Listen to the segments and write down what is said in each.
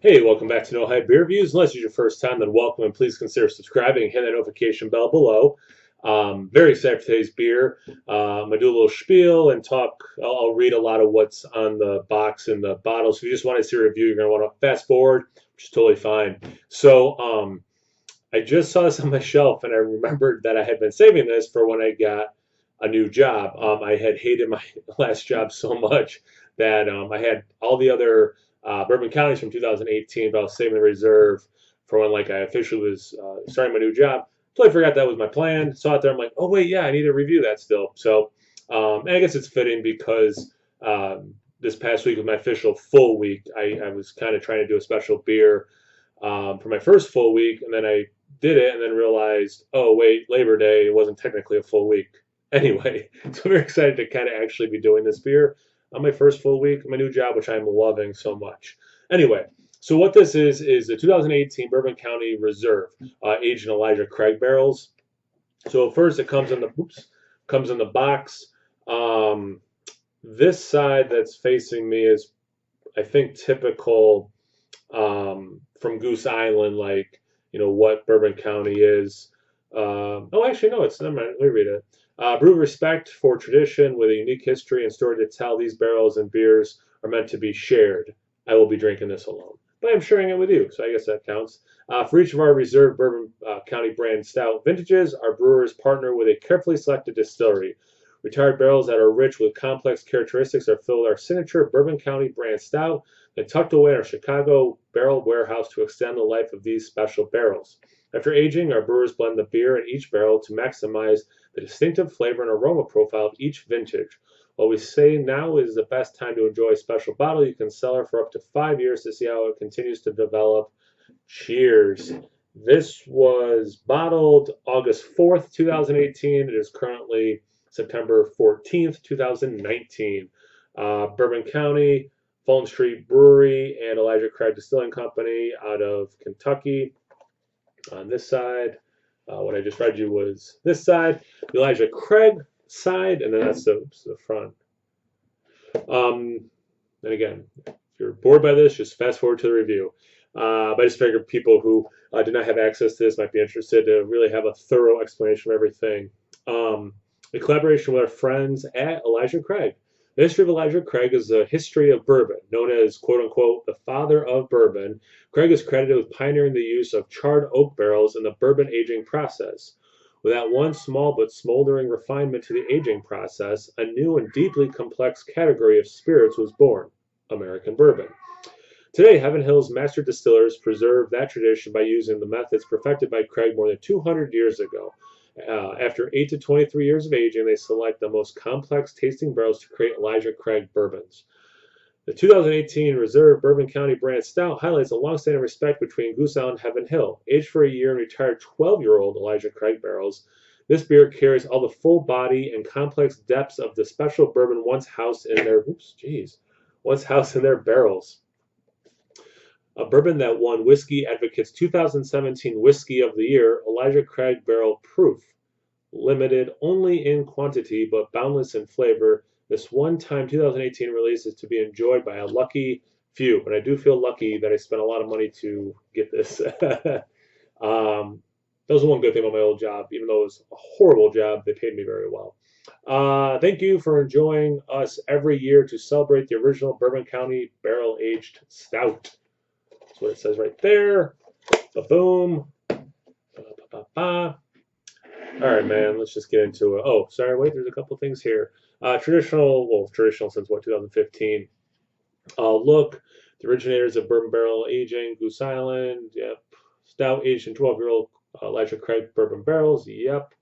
Hey, welcome back to No Hype Beer Reviews. Unless it's your first time, then welcome and please consider subscribing and hit that notification bell below. Very excited for today's beer. I'm going to do a little spiel and talk. I'll read a lot of what's on the box and the bottle. So if you just want to see a review, you're going to want to fast forward, which is totally fine. So I just saw this on my shelf and I remembered that I had been saving this for when I got a new job. I had hated my last job so much that I had all the other Bourbon counties from 2018, but I was saving the reserve for when like I officially was starting my new job. Totally forgot that was my plan. Saw it there. I'm like, oh wait, yeah, I need to review that still. And I guess it's fitting because this past week was my official full week. I was kind of trying to do a special beer for my first full week, and then I did it, and then realized, oh wait, Labor Day wasn't technically a full week. Anyway, so I'm very excited to kind of actually be doing this beer on my first full week, my new job, which I'm loving so much. Anyway, so what this is the 2018 Bourbon County Reserve, aged in Elijah Craig barrels. So first, it comes in the box. Um, this side that's facing me is, I think, typical from Goose Island, like what Bourbon County is. Oh, actually, no, it's never mind. Let me read it. Brew respect for tradition with a unique history and story to tell. These barrels and beers are meant to be shared. I will be drinking this alone, but I'm sharing it with you, so I guess that counts. For each of our reserve Bourbon County brand stout vintages, our brewers partner with a carefully selected distillery. Retired barrels that are rich with complex characteristics are filled with our signature Bourbon County brand stout and tucked away in our Chicago barrel warehouse to extend the life of these special barrels. After aging, our brewers blend the beer in each barrel to maximize the distinctive flavor and aroma profile of each vintage. While we say now is the best time to enjoy a special bottle, you can sell it for up to 5 years to see how it continues to develop. Cheers. This was bottled August 4th, 2018. It is currently September 14th, 2019. Bourbon County, Fulton Street Brewery, and Elijah Craig Distilling Company out of Kentucky. On this side, what I just read you was this side, the Elijah Craig side, and then that's the front. And again, if you're bored by this, just fast forward to the review. But I just figured people who did not have access to this might be interested to really have a thorough explanation of everything. In collaboration with our friends at Elijah Craig. The history of Elijah Craig is the history of bourbon, known as quote unquote the father of bourbon. Craig is credited with pioneering the use of charred oak barrels in the bourbon aging process. Without one small but smoldering refinement to the aging process, a new and deeply complex category of spirits was born American bourbon. Today, Heaven Hill's master distillers preserve that tradition by using the methods perfected by Craig more than 200 years ago. After 8 to 23 years of aging, they select the most complex tasting barrels to create Elijah Craig bourbons. The 2018 Reserve Bourbon County brand stout highlights a long-standing respect between Goose Island and Heaven Hill. Aged for a year and retired 12-year-old Elijah Craig barrels, this beer carries all the full body and complex depths of the special bourbon once housed in their barrels. A bourbon that won Whiskey Advocate's 2017 Whiskey of the Year, Elijah Craig Barrel Proof. Limited only in quantity but boundless in flavor, this one-time 2018 release is to be enjoyed by a lucky few. But I do feel lucky that I spent a lot of money to get this. That was one good thing about my old job. Even though it was a horrible job, they paid me very well. Thank you for enjoying us every year to celebrate the original Bourbon County Barrel-Aged Stout. That's what it says right there. Ba-boom. Ba-ba-ba-ba. All right, man, let's just get into it. Oh, sorry, wait, there's a couple things here. Traditional since what, 2015. Look, the originators of bourbon barrel aging, Goose Island, yep. Stout aged in 12-year-old Elijah Craig bourbon barrels, yep.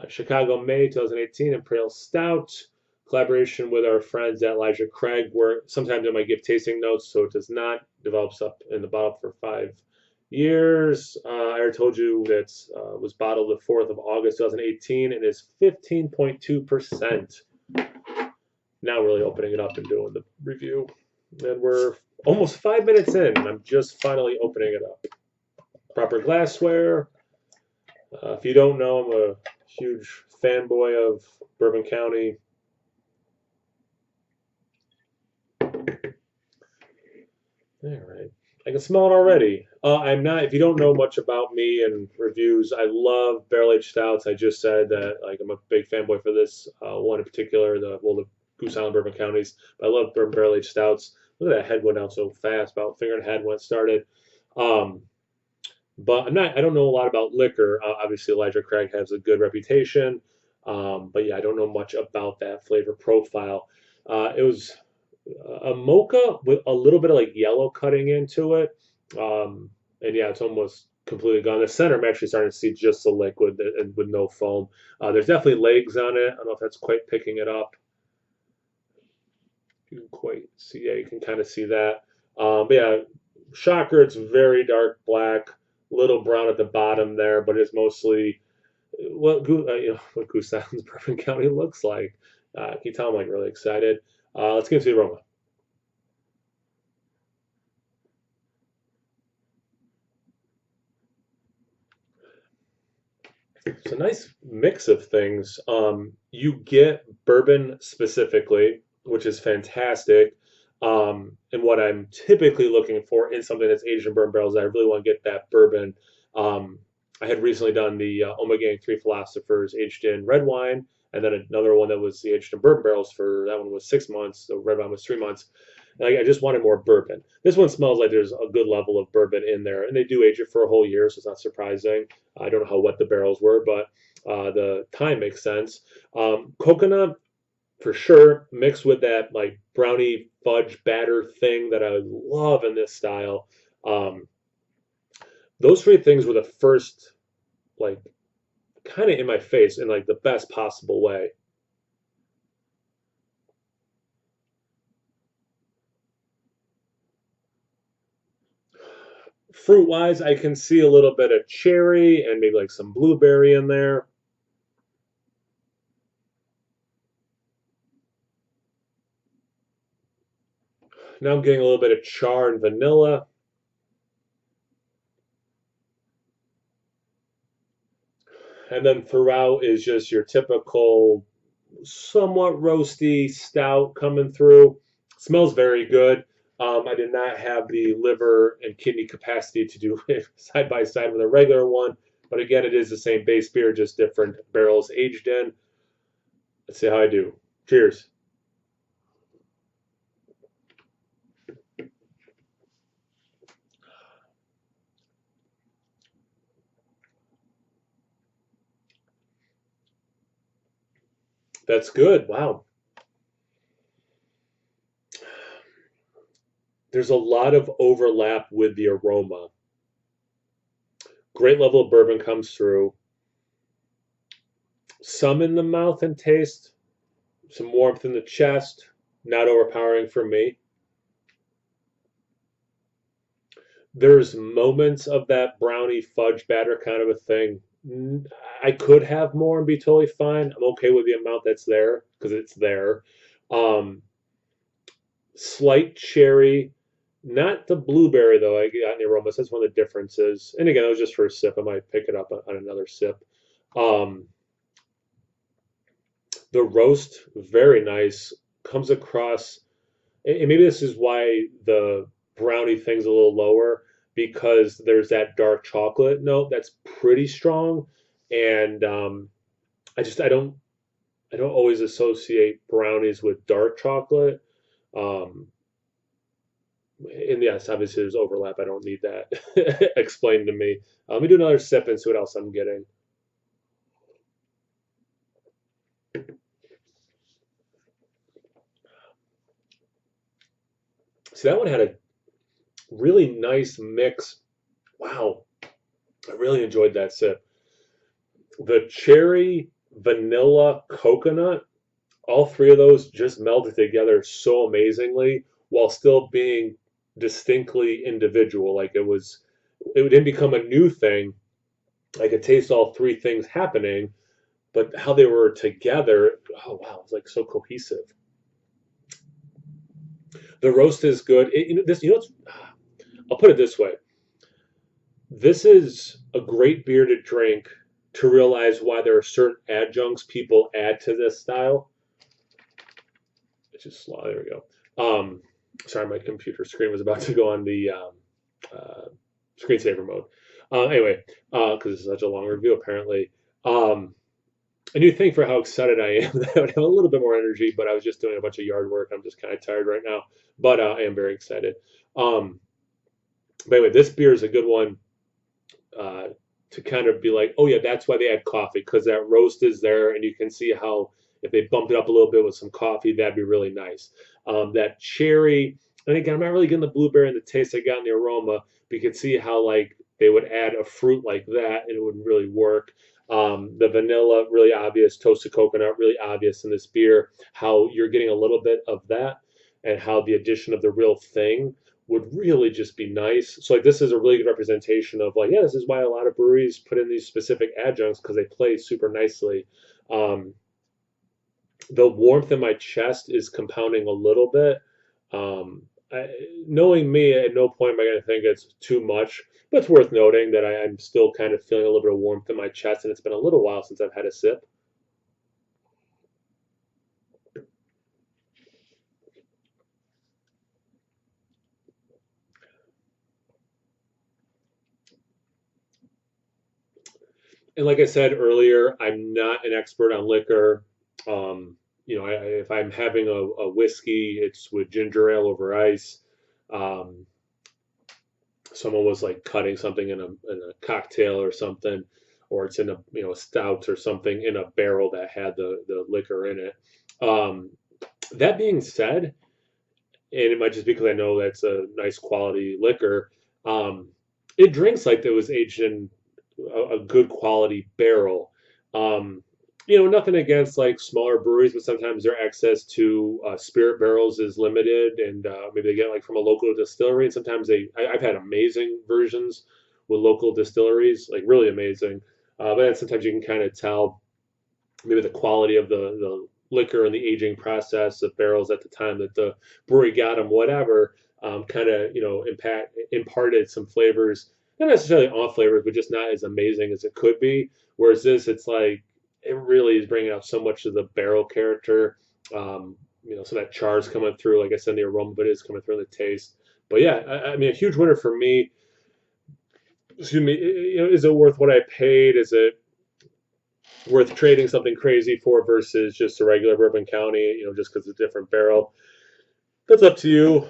Chicago, May 2018, Imperial Stout. Collaboration with our friends at Elijah Craig, where sometimes I might give tasting notes, so it does not develops up in the bottle for 5 years. I already told you that was bottled the 4th of August 2018 and is 15.2%. Now really opening it up and doing the review. And we're almost 5 minutes in, and I'm just finally opening it up. Proper glassware. If you don't know, I'm a huge fanboy of Bourbon County. All right. I can smell it already. I'm not. If you don't know much about me and reviews, I love barrel aged stouts. I just said that like I'm a big fanboy for this one in particular, the Goose Island Bourbon counties. But I love bourbon barrel aged stouts. Look at that head went down so fast, about a finger and a head when it started. Um, but I'm not. I don't know a lot about liquor. Obviously, Elijah Craig has a good reputation. But yeah, I don't know much about that flavor profile. It was a mocha with a little bit of like yellow cutting into it. Um, and yeah, it's almost completely gone. The center, I'm actually starting to see just the liquid and with no foam. There's definitely legs on it. I don't know if that's quite picking it up. You can quite see, yeah, you can kind of see that. But yeah, shocker, it's very dark black, little brown at the bottom there, but it's mostly what Goose Island's Bourbon County looks like. Can you tell I'm like really excited? Let's get into the aroma. It's a nice mix of things. You get bourbon specifically, which is fantastic. And what I'm typically looking for in something that's aged in bourbon barrels, I really want to get that bourbon. Um, I had recently done the Omega 3 Philosophers aged in red wine, and then another one that was aged in bourbon barrels for that one was 6 months. The red wine was 3 months. And I just wanted more bourbon. This one smells like there's a good level of bourbon in there, and they do age it for a whole year, so it's not surprising. I don't know how wet the barrels were, but the time makes sense. Coconut for sure, mixed with that like brownie fudge batter thing that I love in this style. Um, those three things were the first like kind of in my face in like the best possible way. Fruit wise, I can see a little bit of cherry and maybe like some blueberry in there. Now I'm getting a little bit of char and vanilla. And then throughout is just your typical, somewhat roasty stout coming through. Smells very good. I did not have the liver and kidney capacity to do it side by side with a regular one, but again, it is the same base beer, just different barrels aged in. Let's see how I do. Cheers. That's good. Wow. There's a lot of overlap with the aroma. Great level of bourbon comes through. Some in the mouth and taste, some warmth in the chest, not overpowering for me. There's moments of that brownie fudge batter kind of a thing. I could have more and be totally fine. I'm okay with the amount that's there because it's there. Um, Slight cherry, not the blueberry though. I got in the aromas. That's one of the differences. And again, that was just for a sip. I might pick it up on another sip. Um, the roast, very nice. Comes across and maybe this is why the brownie thing's a little lower because there's that dark chocolate note that's pretty strong, and I don't always associate brownies with dark chocolate. Um, and yes, obviously there's overlap. I don't need that explained to me. Let me do another sip and see what else I'm getting. See, that one had a really nice mix. Wow, I really enjoyed that sip. The cherry, vanilla, coconut, all three of those just melded together so amazingly while still being distinctly individual. Like it didn't become a new thing. I could taste all three things happening, but how they were together, oh wow, it's like so cohesive. The roast is good. I'll put it this way. This is a great beer to drink to realize why there are certain adjuncts people add to this style. It's just slow. There we go. Sorry, my computer screen was about to go on the uh, screensaver mode. Anyway, because it's such a long review, apparently. Um, a new thing for how excited I am that I would have a little bit more energy, but I was just doing a bunch of yard work. I'm just kind of tired right now, but I am very excited. Um, but anyway, this beer is a good one uh, to kind of be like, oh yeah, that's why they add coffee because that roast is there, and you can see how if they bumped it up a little bit with some coffee, that'd be really nice. That cherry, and again, I'm not really getting the blueberry and the taste I got in the aroma, but you can see how like they would add a fruit like that, and it would really work. The vanilla, really obvious. Toasted coconut, really obvious in this beer. How you're getting a little bit of that, and how the addition of the real thing would really just be nice. So like this is a really good representation of like, yeah, this is why a lot of breweries put in these specific adjuncts because they play super nicely. Um, the warmth in my chest is compounding a little bit. Um, I, knowing me, at no point am I going to think it's too much, but it's worth noting that I'm still kind of feeling a little bit of warmth in my chest, and it's been a little while since I've had a sip. And like I said earlier, I'm not an expert on liquor. If I'm having a whiskey, it's with ginger ale over ice. Um, Someone was like cutting something in a cocktail or something, or it's in a stout or something in a barrel that had the liquor in it. Um, that being said, and it might just be because I know that's a nice quality liquor. Um, it drinks like it was aged in a good quality barrel. Um, Nothing against like smaller breweries, but sometimes their access to spirit barrels is limited, and maybe they get like from a local distillery. And sometimes I've had amazing versions with local distilleries, like really amazing. But then sometimes you can kind of tell maybe the quality of the liquor and the aging process of barrels at the time that the brewery got them, whatever, kind of imparted some flavors, not necessarily off flavors, but just not as amazing as it could be. Whereas this, it's like it really is bringing out so much of the barrel character. So that char is coming through, like I said, the aroma, but it is coming through in the taste. But yeah, I mean, a huge winner for me. Excuse me. Is it worth what I paid? Is it worth trading something crazy for versus just a regular Bourbon County, just because it's a different barrel? That's up to you.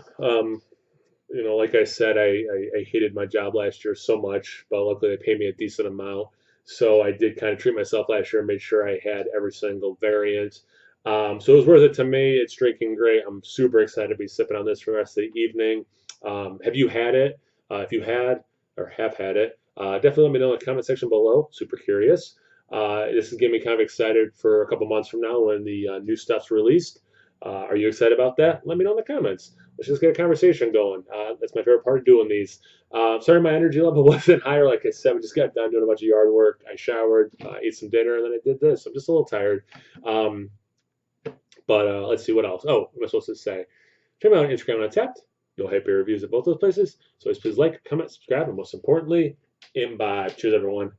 Like I said, I hated my job last year so much, but luckily they paid me a decent amount. So I did kind of treat myself last year and made sure I had every single variant. So it was worth it to me. It's drinking great. I'm super excited to be sipping on this for the rest of the evening. Have you had it? If you had or have had it, definitely let me know in the comment section below. Super curious. This is getting me kind of excited for a couple months from now when the new stuff's released. Are you excited about that? Let me know in the comments. Let's just get a conversation going. That's my favorite part of doing these. Sorry, my energy level wasn't higher. Like I said, we just got done doing a bunch of yard work. I showered, ate some dinner, and then I did this. I'm just a little tired. Um, but let's see what else. Oh, what am I supposed to say? Check me out on Instagram and Untapped. You'll have your reviews at both those places. So please like, comment, subscribe, and most importantly, imbibe. Cheers, everyone.